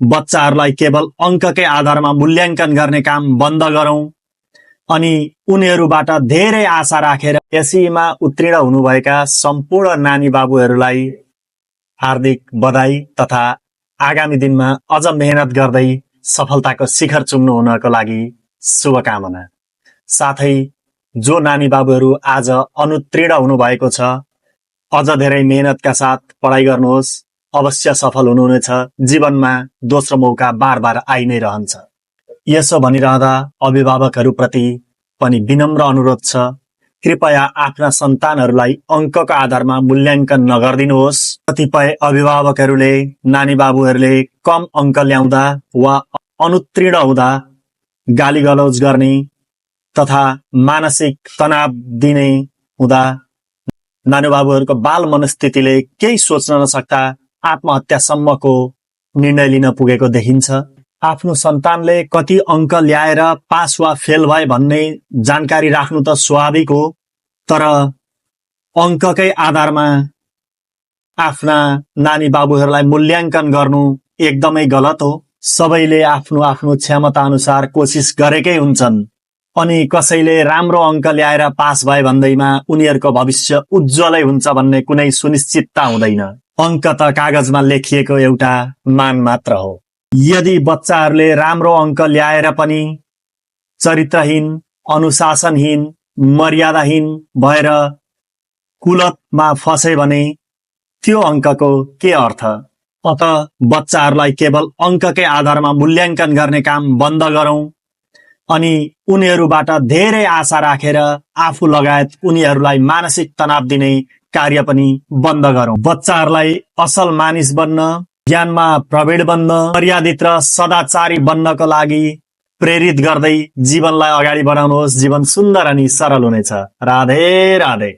बच्चाहरूलाई केवल अङ्ककै आधारमा मूल्याङ्कन गर्ने काम बन्द गरौँ अनि उनीहरूबाट धेरै आशा राखेर एसईमा उत्तीर्ण हुनुभएका सम्पूर्ण नानी बाबुहरूलाई हार्दिक बधाई तथा आगामी दिनमा अझ मेहनत गर्दै सफलताको शिखर चुम्नु हुनको लागि शुभकामना। साथै जो नानी बाबुहरू आज अनुत्तीर्ण हुनुभएको छ, अझ धेरै मेहनतका साथ पढाइ गर्नुहोस्, अवश्य सफल हुनुहुनेछ। जीवनमा दोस्रो मौका बार बार आइ नै रहन्छ। यसो भनिरहँदा अभिभावकहरूप्रति पनि विनम्र अनुरोध छ, कृपया आफ्ना सन्तानहरूलाई अङ्कको आधारमा मूल्याङ्कन नगरिदिनुहोस्। कतिपय अभिभावकहरूले नानी बाबुहरूले कम अङ्क ल्याउँदा वा अनुत्तीर्ण हुँदा गाली गलौज गर्ने तथा मानसिक तनाव दिने हुँदा नानी बाबुहरूको बाल मनस्थितिले केही सोच्न नसक्दा आत्महत्यासम्मको निर्णय लिन पुगेको देखिन्छ। आफ्नो सन्तानले कति अङ्क ल्याएर पास वा फेल भए भन्ने जानकारी राख्नु त स्वाभाविक हो, तर अङ्ककै आधारमा आफ्ना नानी बाबुहरूलाई मूल्याङ्कन गर्नु एकदमै गलत हो। सबैले आफ्नो आफ्नो क्षमता अनुसार कोसिस गरेकै हुन्छन् अनि कसैले राम्रो अङ्क ल्याएर पास भए भन्दैमा उनीहरूको भविष्य उज्जवलै हुन्छ भन्ने कुनै सुनिश्चितता हुँदैन। अङ्क त कागजमा लेखिएको एउटा मान मात्र हो। यदि बच्चाहरूले राम्रो अङ्क ल्याएर पनि चरित्रहीन, अनुशासनहीन, मर्यादाहीन भएर कुलतमा फसे भने त्यो अङ्कको के अर्थ? अत बच्चाहरूलाई केवल अङ्ककै आधारमा मूल्याङ्कन गर्ने काम बन्द गरौँ अनि उनीहरूबाट धेरै आशा राखेर आफू लगायत उनीहरूलाई मानसिक तनाव दिने कार्य पनि बन्द गरौँ। बच्चाहरूलाई असल मानिस बन्न, ज्ञानमा प्रवीण बन्न, मर्यादित र सदाचारी बन्नको लागि प्रेरित गर्दै जीवनलाई अगाडि बढाउनुहोस्। जीवन सुन्दर अनि सरल हुनेछ। राधे राधे।